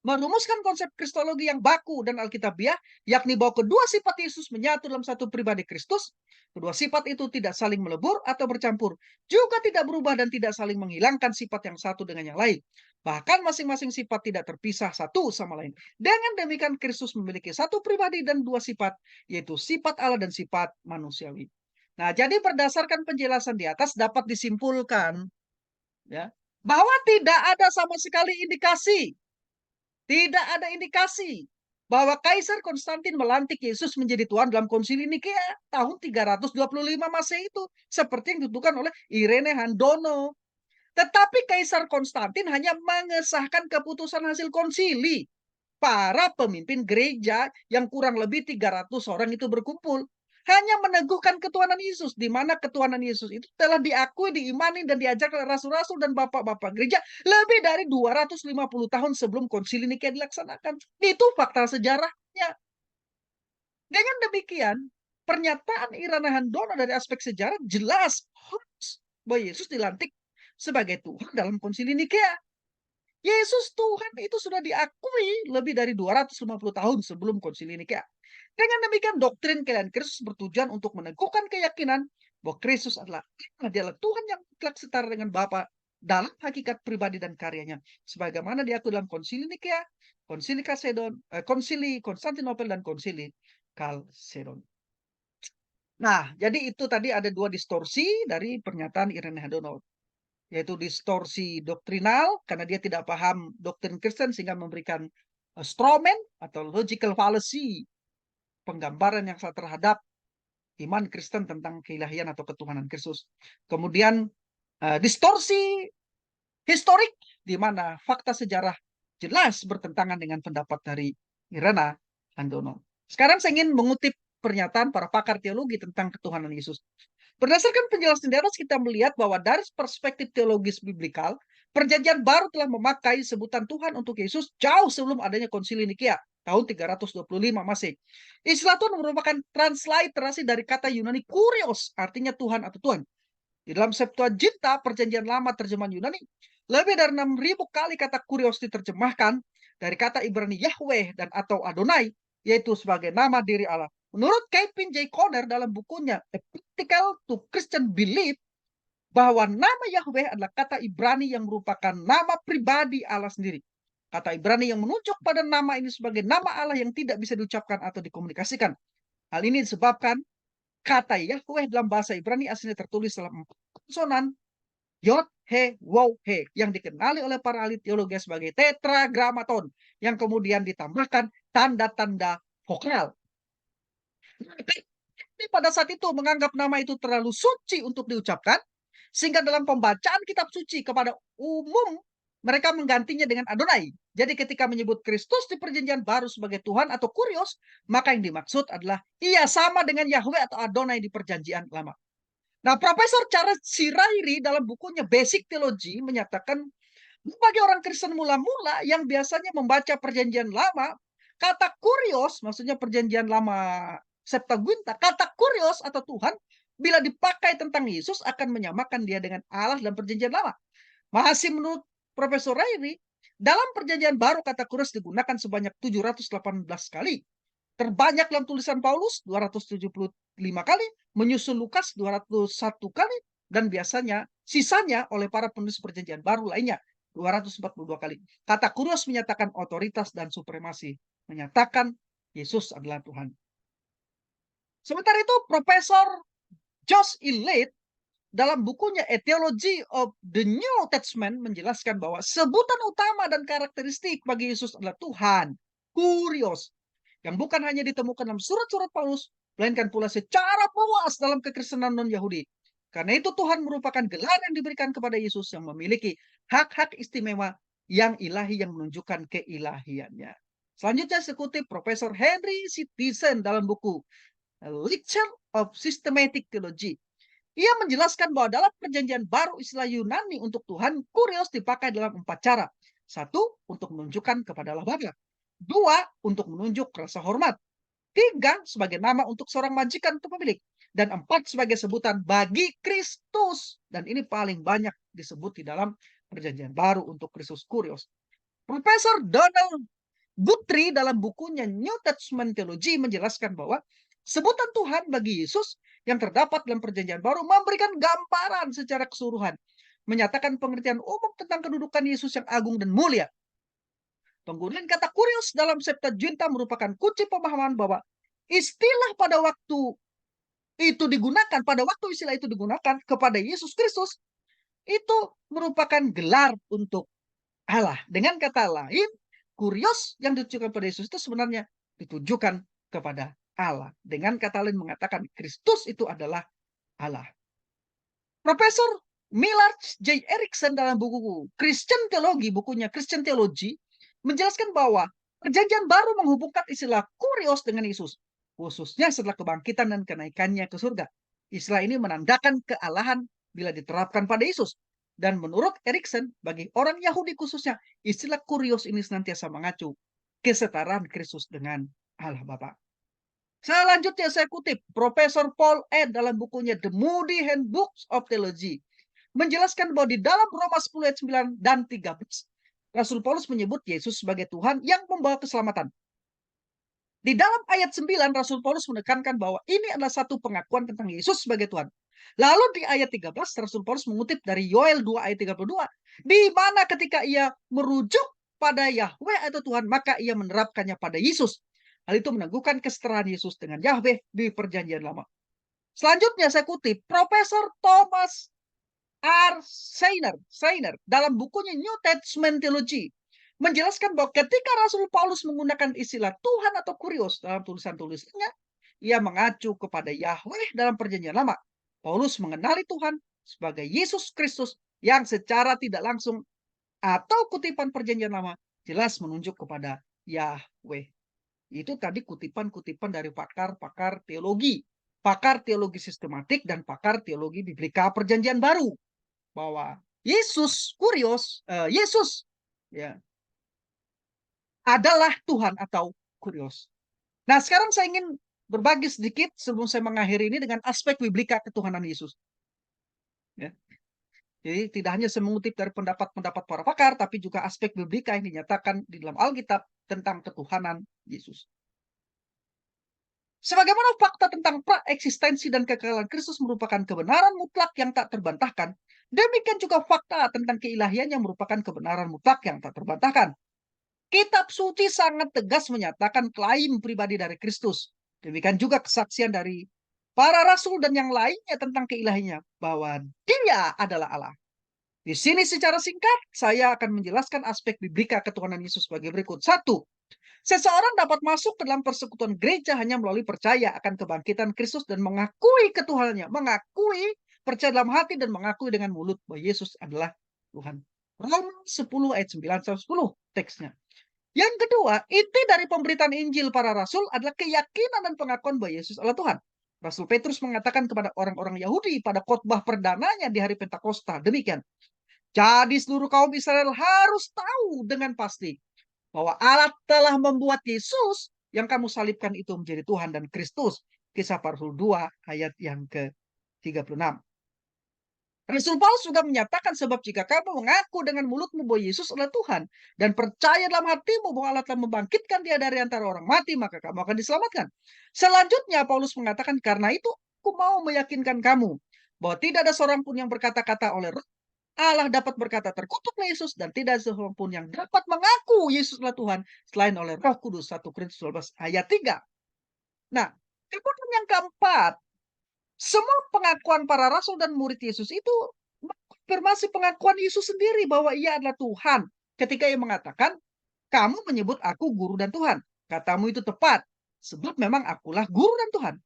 merumuskan konsep kristologi yang baku dan alkitabiah, yakni bahwa kedua sifat Yesus menyatu dalam satu pribadi Kristus. Kedua sifat itu tidak saling melebur atau bercampur, juga tidak berubah dan tidak saling menghilangkan sifat yang satu dengan yang lain. Bahkan masing-masing sifat tidak terpisah satu sama lain. Dengan demikian Kristus memiliki satu pribadi dan 2 sifat, yaitu sifat Allah dan sifat manusiawi. Nah, jadi berdasarkan penjelasan di atas dapat disimpulkan, ya, bahwa tidak ada sama sekali tidak ada indikasi bahwa Kaisar Konstantin melantik Yesus menjadi Tuhan dalam Konsili Nikea tahun 325 Masehi itu, seperti yang ditentukan oleh Irene Handono. Tetapi Kaisar Konstantin hanya mengesahkan keputusan hasil konsili. Para pemimpin gereja yang kurang lebih 300 orang itu berkumpul hanya meneguhkan ketuhanan Yesus, di mana ketuhanan Yesus itu telah diakui, diimani, dan diajarkan oleh rasul-rasul dan bapak-bapak gereja lebih dari 250 tahun sebelum konsili Nikea dilaksanakan. Itu fakta sejarahnya. Dengan demikian, pernyataan Irana Handono dari aspek sejarah jelas bahwa Yesus dilantik sebagai Tuhan dalam konsili Nikea. Yesus Tuhan itu sudah diakui lebih dari 250 tahun sebelum konsili Nikea. Dengan demikian, doktrin keilahian Kristus bertujuan untuk meneguhkan keyakinan bahwa Kristus adalah Tuhan yang mutlak setara dengan Bapa dalam hakikat pribadi dan karyanya, sebagaimana diakui dalam konsili Nikea, konsili Kalsedon, konsili Konstantinopel, dan konsili Kalsedon. Nah, jadi itu tadi ada 2 distorsi dari pernyataan Irene Handono, yaitu distorsi doktrinal karena dia tidak paham doktrin Kristen sehingga memberikan strawman atau logical fallacy, penggambaran yang salah terhadap iman Kristen tentang keilahian atau ketuhanan Kristus. Kemudian distorsi historik, di mana fakta sejarah jelas bertentangan dengan pendapat dari Irena Handono. Sekarang saya ingin mengutip pernyataan para pakar teologi tentang ketuhanan Yesus. Berdasarkan penjelasan di atas, kita melihat bahwa dari perspektif teologis biblikal, Perjanjian Baru telah memakai sebutan Tuhan untuk Yesus jauh sebelum adanya Konsili Nikea tahun 325 Masehi. Istilah Tuhan merupakan transliterasi dari kata Yunani kurios, artinya Tuhan atau Tuhan. Di dalam Septuaginta, Perjanjian Lama terjemahan Yunani, lebih dari 6.000 kali kata kurios diterjemahkan dari kata Ibrani Yahweh dan atau Adonai, yaitu sebagai nama diri Allah. Menurut Kevin J. Conner dalam bukunya A Practical to Christian Belief, bahwa nama Yahweh adalah kata Ibrani yang merupakan nama pribadi Allah sendiri. Kata Ibrani yang menunjuk pada nama ini sebagai nama Allah yang tidak bisa diucapkan atau dikomunikasikan. Hal ini disebabkan kata Yahweh dalam bahasa Ibrani aslinya tertulis dalam 4 konsonan Yod, He, Waw, He yang dikenali oleh para ahli teologi sebagai tetragramaton yang kemudian ditambahkan tanda-tanda vokal. Tapi pada saat itu menganggap nama itu terlalu suci untuk diucapkan, sehingga dalam pembacaan kitab suci kepada umum mereka menggantinya dengan Adonai. Jadi ketika menyebut Kristus di perjanjian baru sebagai Tuhan atau kurios, maka yang dimaksud adalah ia sama dengan Yahweh atau Adonai di perjanjian lama. Nah, Profesor Charles Sirairi dalam bukunya Basic Theology menyatakan bagi orang Kristen mula-mula yang biasanya membaca perjanjian lama, kata kurios, maksudnya perjanjian lama Septuaginta, kata kurios atau Tuhan, bila dipakai tentang Yesus akan menyamakan dia dengan Allah dalam perjanjian lama. Masih menurut Profesor Rairi, dalam perjanjian baru kata kurios digunakan sebanyak 718 kali. Terbanyak dalam tulisan Paulus 275 kali, menyusul Lukas 201 kali, dan biasanya sisanya oleh para penulis perjanjian baru lainnya 242 kali. Kata kurios menyatakan otoritas dan supremasi, menyatakan Yesus adalah Tuhan. Sementara itu, Profesor Josh Elliott dalam bukunya A Theology of the New Testament menjelaskan bahwa sebutan utama dan karakteristik bagi Yesus adalah Tuhan, kurios, yang bukan hanya ditemukan dalam surat-surat Paulus, melainkan pula secara luas dalam kekristenan non-Yahudi. Karena itu Tuhan merupakan gelar yang diberikan kepada Yesus yang memiliki hak-hak istimewa yang ilahi yang menunjukkan keilahiannya. Selanjutnya sekutip Profesor Henry Citizen dalam buku A Lecture of Systematic Theology. Ia menjelaskan bahwa dalam perjanjian baru istilah Yunani untuk Tuhan, kurios dipakai dalam 4 cara. 1, untuk menunjukkan kepada Allah Bapa. 2, untuk menunjuk rasa hormat. 3, sebagai nama untuk seorang majikan atau pemilik. Dan 4, sebagai sebutan bagi Kristus. Dan ini paling banyak disebut di dalam perjanjian baru untuk Kristus kurios. Profesor Donald Guthrie dalam bukunya New Testament Theology menjelaskan bahwa sebutan Tuhan bagi Yesus yang terdapat dalam perjanjian baru memberikan gambaran secara keseluruhan, menyatakan pengertian umum tentang kedudukan Yesus yang agung dan mulia. Penggunaan kata kurios dalam Septuaginta merupakan kunci pemahaman bahwa istilah pada waktu istilah itu digunakan kepada Yesus Kristus, itu merupakan gelar untuk Allah. Dengan kata lain, kurios yang ditujukan pada Yesus itu sebenarnya ditujukan kepada Allah. Dengan kata lain mengatakan Kristus itu adalah Allah. Profesor Millard J. Erickson dalam buku Christian Theology, bukunya Christian Theology, menjelaskan bahwa perjanjian baru menghubungkan istilah kurios dengan Yesus, khususnya setelah kebangkitan dan kenaikannya ke surga. Istilah ini menandakan kealahan bila diterapkan pada Yesus. Dan menurut Erickson, bagi orang Yahudi khususnya, istilah kurios ini senantiasa mengacu kesetaraan Kristus dengan Allah Bapa. Selanjutnya saya kutip Profesor Paul Ed dalam bukunya The Moody Handbooks of Theology. Menjelaskan bahwa di dalam Roma 10 ayat 9 dan 13, Rasul Paulus menyebut Yesus sebagai Tuhan yang membawa keselamatan. Di dalam ayat 9, Rasul Paulus menekankan bahwa ini adalah satu pengakuan tentang Yesus sebagai Tuhan. Lalu di ayat 13, Rasul Paulus mengutip dari Yoel 2 ayat 32, di mana ketika ia merujuk pada Yahweh atau Tuhan, maka ia menerapkannya pada Yesus. Hal itu meneguhkan kesetaraan Yesus dengan Yahweh di perjanjian lama. Selanjutnya saya kutip Profesor Thomas R. Schreiner dalam bukunya New Testament Theology menjelaskan bahwa ketika Rasul Paulus menggunakan istilah Tuhan atau kurios dalam tulisan-tulisannya, ia mengacu kepada Yahweh dalam perjanjian lama. Paulus mengenali Tuhan sebagai Yesus Kristus yang secara tidak langsung atau kutipan perjanjian lama jelas menunjuk kepada Yahweh. Itu tadi kutipan-kutipan dari pakar-pakar teologi sistematik dan pakar teologi biblika perjanjian baru. Bahwa Yesus ya adalah Tuhan atau kurios. Nah, sekarang saya ingin berbagi sedikit sebelum saya mengakhiri ini dengan aspek biblika ketuhanan Yesus. Ya. Jadi tidak hanya saya mengutip dari pendapat-pendapat para pakar, tapi juga aspek biblika yang dinyatakan di dalam Alkitab tentang ketuhanan Yesus. Sebagaimana fakta tentang praeksistensi dan kekekalan Kristus merupakan kebenaran mutlak yang tak terbantahkan, demikian juga fakta tentang keilahian yang merupakan kebenaran mutlak yang tak terbantahkan. Kitab suci sangat tegas menyatakan klaim pribadi dari Kristus. Demikian juga kesaksian dari para rasul dan yang lainnya tentang keilahiannya, bahwa Dia adalah Allah. Di sini secara singkat, saya akan menjelaskan aspek biblika ketuhanan Yesus sebagai berikut. 1. Seseorang dapat masuk ke dalam persekutuan gereja hanya melalui percaya akan kebangkitan Kristus dan mengakui ketuhanannya. Mengakui, percaya dalam hati dan mengakui dengan mulut bahwa Yesus adalah Tuhan. Roma 10 ayat 9-10 teksnya. Yang kedua, inti dari pemberitaan Injil para rasul adalah keyakinan dan pengakuan bahwa Yesus adalah Tuhan. Rasul Petrus mengatakan kepada orang-orang Yahudi pada khotbah perdananya di hari Pentakosta demikian. Jadi seluruh kaum Israel harus tahu dengan pasti bahwa Allah telah membuat Yesus yang kamu salibkan itu menjadi Tuhan dan Kristus. Kisah para Rasul 2 ayat yang ke-36. Rasul Paulus juga menyatakan sebab jika kamu mengaku dengan mulutmu bahwa Yesus adalah Tuhan dan percaya dalam hatimu bahwa Allah telah membangkitkan Dia dari antara orang mati, maka kamu akan diselamatkan. Selanjutnya Paulus mengatakan, karena itu aku mau meyakinkan kamu bahwa tidak ada seorang pun yang berkata-kata oleh Roh Allah dapat berkata terkutuklah Yesus dan tidak seorang pun yang dapat mengaku Yesus adalah Tuhan selain oleh Roh Kudus. 1 Korintus 12 ayat 3. Nah, kemudian yang keempat, semua pengakuan para rasul dan murid Yesus itu mengkonfirmasi pengakuan Yesus sendiri bahwa Ia adalah Tuhan. Ketika Ia mengatakan, kamu menyebut aku guru dan Tuhan. Katamu itu tepat, sebab memang akulah guru dan Tuhan.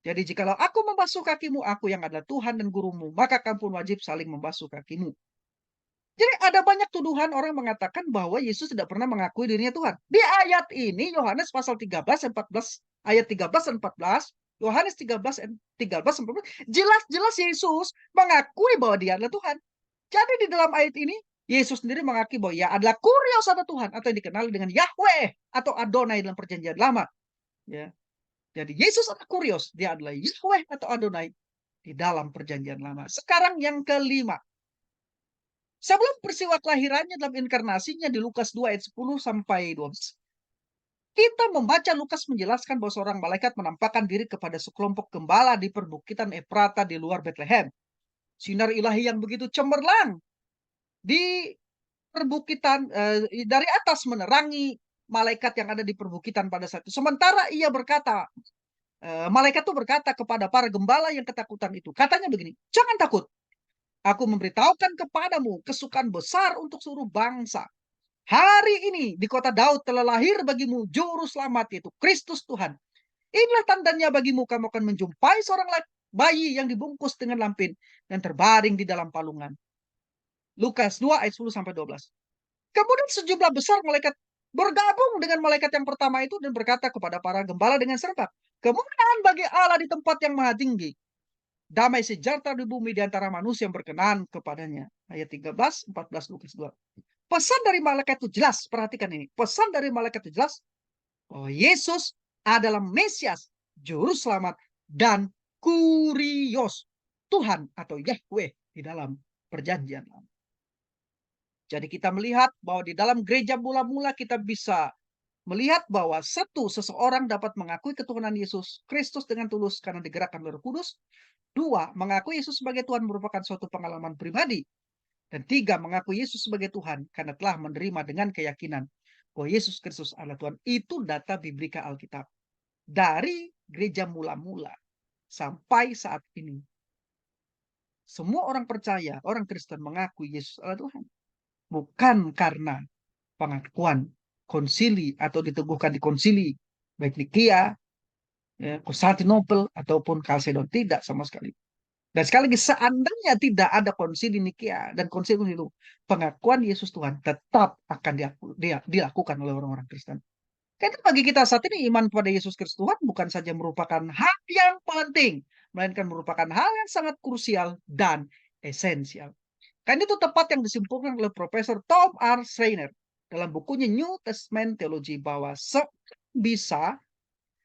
Jadi jikalau aku membasuh kakimu, aku yang adalah Tuhan dan gurumu, maka kamu pun wajib saling membasuh kakimu. Jadi ada banyak tuduhan orang mengatakan bahwa Yesus tidak pernah mengakui dirinya Tuhan. Di ayat ini Yohanes pasal 13 14 ayat 13 dan 14, Yohanes 13 13 14 jelas-jelas Yesus mengakui bahwa Dia adalah Tuhan. Jadi di dalam ayat ini Yesus sendiri mengakui bahwa Ia adalah Kurios atau Tuhan atau yang dikenal dengan Yahweh atau Adonai dalam perjanjian lama. Ya. Jadi Yesus adalah Kurios, Dia adalah Yahweh atau Adonai di dalam perjanjian lama. Sekarang yang kelima. Sebelum peristiwa kelahirannya dalam inkarnasinya di Lukas 2 ayat 10 sampai 12. Kita membaca Lukas menjelaskan bahwa seorang malaikat menampakkan diri kepada sekelompok gembala di perbukitan Efrata di luar Bethlehem. Sinar ilahi yang begitu cemerlang di perbukitan dari atas menerangi malaikat yang ada di perbukitan pada saat itu. Sementara ia berkata, malaikat itu berkata kepada para gembala yang ketakutan itu. Katanya begini, jangan takut. Aku memberitahukan kepadamu kesukaan besar untuk seluruh bangsa. Hari ini di kota Daud telah lahir bagimu juru selamat, yaitu Kristus Tuhan. Inilah tandanya bagimu, kamu akan menjumpai seorang bayi yang dibungkus dengan lampin dan terbaring di dalam palungan. Lukas 2 ayat 10 sampai 12. Kemudian sejumlah besar malaikat bergabung dengan malaikat yang pertama itu dan berkata kepada para gembala dengan serempak, kemuliaan bagi Allah di tempat yang maha tinggi, damai sejahtera di bumi di antara manusia yang berkenan kepadanya. Ayat 13, 14 Lukas 2. Pesan dari malaikat itu jelas, perhatikan ini. Pesan dari malaikat itu jelas bahwa Yesus adalah Mesias, juru selamat dan Kurios, Tuhan atau Yahweh di dalam perjanjian lama. Jadi kita melihat bahwa di dalam gereja mula-mula kita bisa melihat bahwa seseorang dapat mengakui ketuhanan Yesus Kristus dengan tulus karena digerakkan oleh Roh Kudus. 2, mengakui Yesus sebagai Tuhan merupakan suatu pengalaman pribadi. Dan 3, mengakui Yesus sebagai Tuhan karena telah menerima dengan keyakinan bahwa Yesus Kristus adalah Tuhan. Itu data biblika Alkitab. Dari gereja mula-mula sampai saat ini. Semua orang percaya, orang Kristen mengakui Yesus adalah Tuhan. Bukan karena pengakuan konsili atau diteguhkan di konsili. Baik Nikia, Konstantinopel, ataupun Kalsedon. Tidak sama sekali. Dan sekali lagi, seandainya tidak ada konsili Nikia dan konsili itu, pengakuan Yesus Tuhan tetap akan dilakukan oleh orang-orang Kristen. Karena bagi kita saat ini iman pada Yesus Kristus Tuhan bukan saja merupakan hal yang penting, melainkan merupakan hal yang sangat krusial dan esensial. Kan itu tepat yang disimpulkan oleh Profesor Tom R. Schreiner dalam bukunya New Testament Theology, bahwa bisa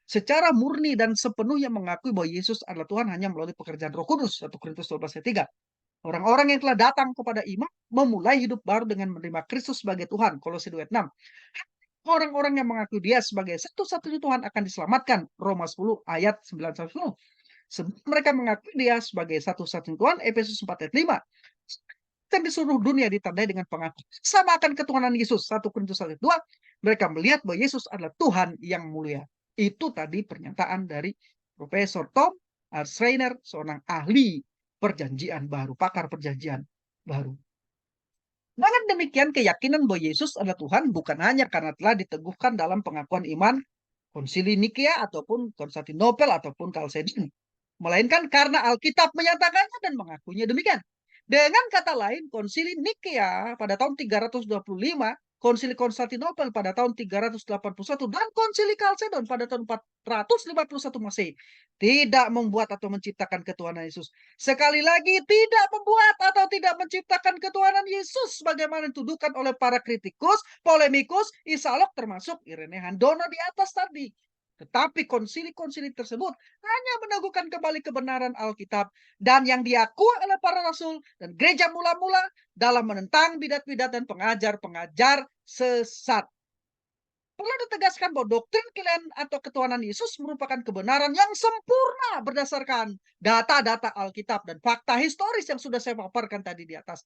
secara murni dan sepenuhnya mengakui bahwa Yesus adalah Tuhan hanya melalui pekerjaan Roh Kudus. 1 Korintus 12 ayat 3. Orang-orang yang telah datang kepada iman memulai hidup baru dengan menerima Kristus sebagai Tuhan. Kolose 2 ayat 6. Orang-orang yang mengakui dia sebagai satu-satunya Tuhan akan diselamatkan. Roma 10 ayat 9-10. Sebab mereka mengakui dia sebagai satu-satunya Tuhan. Efesus 4 ayat 5. Dan di seluruh dunia ditandai dengan pengakuan sama akan ketuhanan Yesus. 1 Korintus 1 ayat 2. Mereka melihat bahwa Yesus adalah Tuhan yang mulia. Itu tadi pernyataan dari Profesor Tom R. Schreiner, seorang ahli perjanjian baru, pakar perjanjian baru. Dengan demikian, keyakinan bahwa Yesus adalah Tuhan bukan hanya karena telah diteguhkan dalam pengakuan iman Konsili Nikea ataupun Konstantinopel ataupun Chalcedon, melainkan karena Alkitab menyatakannya dan mengakuinya demikian. Dengan kata lain, Konsili Nikea pada tahun 325, Konsili Konstantinopel pada tahun 381, dan Konsili Chalcedon pada tahun 451 Masehi tidak membuat atau menciptakan ketuhanan Yesus. Sekali lagi, tidak membuat atau tidak menciptakan ketuhanan Yesus sebagaimana dituduhkan oleh para kritikus, polemikus, Isalok termasuk Irene Handono di atas tadi. Tetapi konsili-konsili tersebut hanya meneguhkan kembali kebenaran Alkitab dan yang diakui oleh para rasul dan gereja mula-mula dalam menentang bidat-bidat dan pengajar-pengajar sesat. Perlu ditegaskan bahwa doktrin kelahiran atau ketuhanan Yesus merupakan kebenaran yang sempurna berdasarkan data-data Alkitab dan fakta historis yang sudah saya paparkan tadi di atas.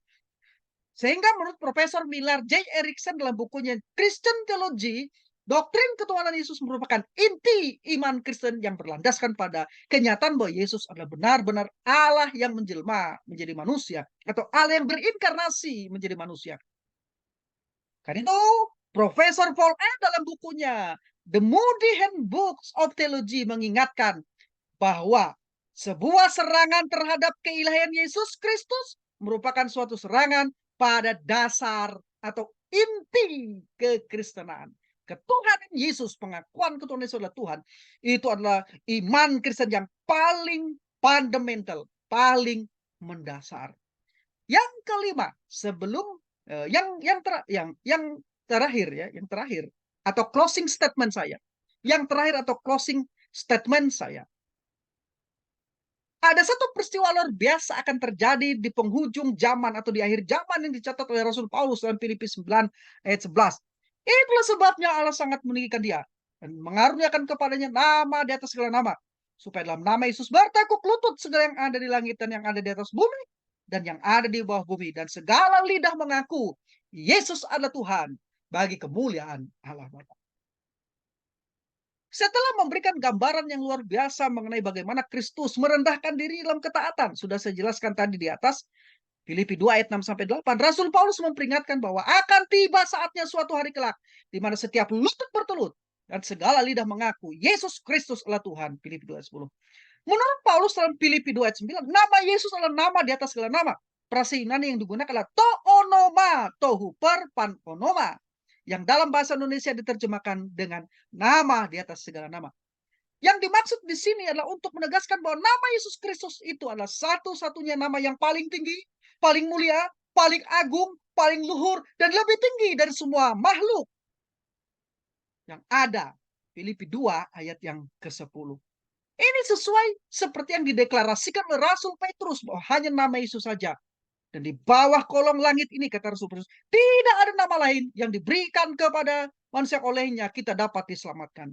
Sehingga menurut Profesor Millard J. Erickson dalam bukunya Christian Theology, doktrin ketuhanan Yesus merupakan inti iman Kristen yang berlandaskan pada kenyataan bahwa Yesus adalah benar-benar Allah yang menjelma menjadi manusia, atau Allah yang berinkarnasi menjadi manusia. Karena itu, Profesor Paul A. dalam bukunya The Moody Handbooks of Theology mengingatkan bahwa sebuah serangan terhadap keilahian Yesus Kristus merupakan suatu serangan pada dasar atau inti kekristenan. Ketuhanan Yesus, pengakuan ketuhanan Yesus adalah Tuhan, itu adalah iman Kristen yang paling fundamental, paling mendasar. Yang kelima, sebelum yang terakhir atau closing statement saya. Yang terakhir atau closing statement saya. Ada satu peristiwa luar biasa akan terjadi di penghujung zaman atau di akhir zaman yang dicatat oleh Rasul Paulus dalam Filipi 9 ayat 11. Itulah sebabnya Allah sangat meninggikan dia dan mengaruniakan kepadanya nama di atas segala nama, supaya dalam nama Yesus bertekuk lutut segala yang ada di langit dan yang ada di atas bumi dan yang ada di bawah bumi, dan segala lidah mengaku Yesus adalah Tuhan bagi kemuliaan Allah Bapa. Setelah memberikan gambaran yang luar biasa mengenai bagaimana Kristus merendahkan diri dalam ketaatan, sudah saya jelaskan tadi di atas, Filipi 2 ayat 6-8, Rasul Paulus memperingatkan bahwa akan tiba saatnya suatu hari kelak, di mana setiap lutut bertelut dan segala lidah mengaku Yesus Kristus adalah Tuhan. Filipi 2 ayat 10. Menurut Paulus dalam Filipi 2 ayat 9, nama Yesus adalah nama di atas segala nama. Praseinan yang digunakan adalah toonoma, tohu per panonoma, yang dalam bahasa Indonesia diterjemahkan dengan nama di atas segala nama. Yang dimaksud di sini adalah untuk menegaskan bahwa nama Yesus Kristus itu adalah satu-satunya nama yang paling tinggi, paling mulia, paling agung, paling luhur, dan lebih tinggi dari semua makhluk yang ada. Filipi 2 ayat yang ke-10. Ini sesuai seperti yang dideklarasikan oleh Rasul Petrus bahwa hanya nama Yesus saja. Dan di bawah kolong langit ini, kata Rasul Petrus, tidak ada nama lain yang diberikan kepada manusia olehnya kita dapat diselamatkan.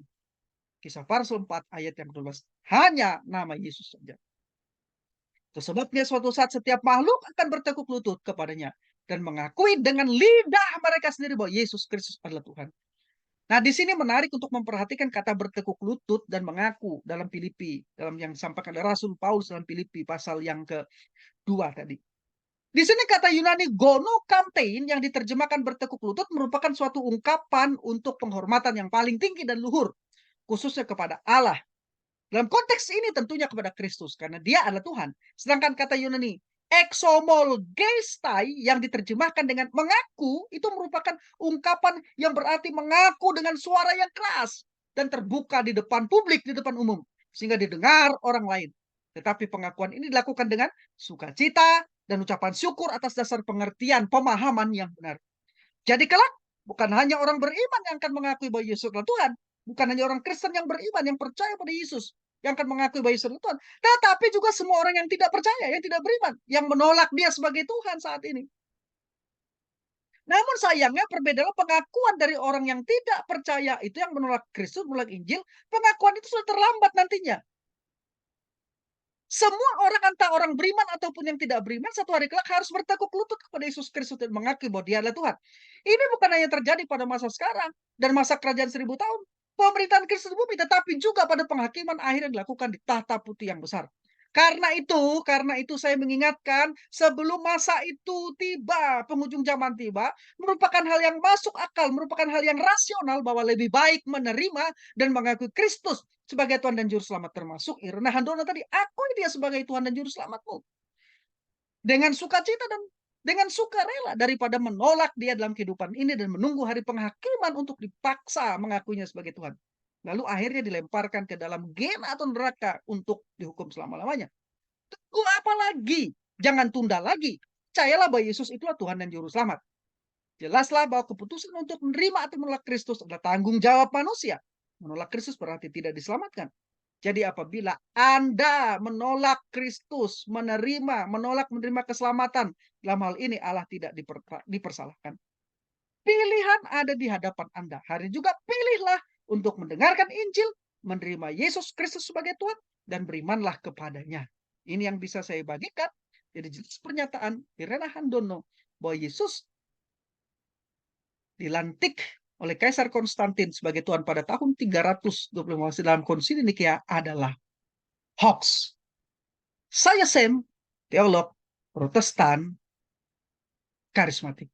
Kisah para Rasul 4 ayat yang ke-12. Hanya nama Yesus saja. Itu sebabnya suatu saat setiap makhluk akan bertekuk lutut kepadanya dan mengakui dengan lidah mereka sendiri bahwa Yesus Kristus adalah Tuhan. Nah, di sini menarik untuk memperhatikan kata bertekuk lutut dan mengaku dalam Filipi, dalam yang disampaikan oleh Rasul Paulus dalam Filipi pasal yang kedua tadi. Di sini kata Yunani gonokamtein yang diterjemahkan bertekuk lutut merupakan suatu ungkapan untuk penghormatan yang paling tinggi dan luhur, khususnya kepada Allah. Dalam konteks ini tentunya kepada Kristus, karena dia adalah Tuhan. Sedangkan kata Yunani exomolgestai yang diterjemahkan dengan mengaku, itu merupakan ungkapan yang berarti mengaku dengan suara yang keras dan terbuka di depan publik, di depan umum, sehingga didengar orang lain. Tetapi pengakuan ini dilakukan dengan sukacita, dan ucapan syukur atas dasar pengertian, pemahaman yang benar. Jadi kelak, bukan hanya orang beriman yang akan mengakui bahwa Yesus adalah Tuhan. Bukan hanya orang Kristen yang beriman, yang percaya pada Yesus, yang akan mengakui bahwa Yesus adalah Tuhan. Tetapi juga semua orang yang tidak percaya, yang tidak beriman, yang menolak dia sebagai Tuhan saat ini. Namun sayangnya perbedaan pengakuan dari orang yang tidak percaya itu yang menolak Kristus, menolak Injil, pengakuan itu sudah terlambat nantinya. Semua orang, entah orang beriman ataupun yang tidak beriman, satu hari kelak harus bertekuk lutut kepada Yesus Kristus dan mengakui bahwa dia adalah Tuhan. Ini bukan hanya terjadi pada masa sekarang dan masa kerajaan 1000 tahun. Pemerintahan Kristus di bumi, tetapi juga pada penghakiman akhir yang dilakukan di tahta putih yang besar. Karena itu saya mengingatkan sebelum masa itu tiba, penghujung zaman tiba, merupakan hal yang masuk akal, merupakan hal yang rasional bahwa lebih baik menerima dan mengakui Kristus sebagai Tuhan dan Juru Selamat, termasuk Irna Handono tadi, akui dia sebagai Tuhan dan Juru Selamatmu. Dengan sukacita dan dengan sukarela daripada menolak dia dalam kehidupan ini dan menunggu hari penghakiman untuk dipaksa mengakuinya sebagai Tuhan. Lalu akhirnya dilemparkan ke dalam gena atau neraka untuk dihukum selama-lamanya. Tunggu apa lagi? Jangan tunda lagi. Percayalah bahwa Yesus itulah Tuhan dan Juru Selamat. Jelaslah bahwa keputusan untuk menerima atau menolak Kristus adalah tanggung jawab manusia. Menolak Kristus berarti tidak diselamatkan. Jadi apabila Anda menolak Kristus, menolak menerima keselamatan, dalam hal ini Allah tidak dipersalahkan. Pilihan ada di hadapan Anda. Hari juga pilihlah untuk mendengarkan Injil, menerima Yesus Kristus sebagai Tuhan, dan berimanlah kepadanya. Ini yang bisa saya bagikan. Jadi jelas pernyataan Irena Handono bahwa Yesus dilantik oleh Kaisar Konstantin sebagai Tuhan pada tahun 325 dalam Konsili Nikea adalah hoax. Saya Sam, teolog Protestan karismatik.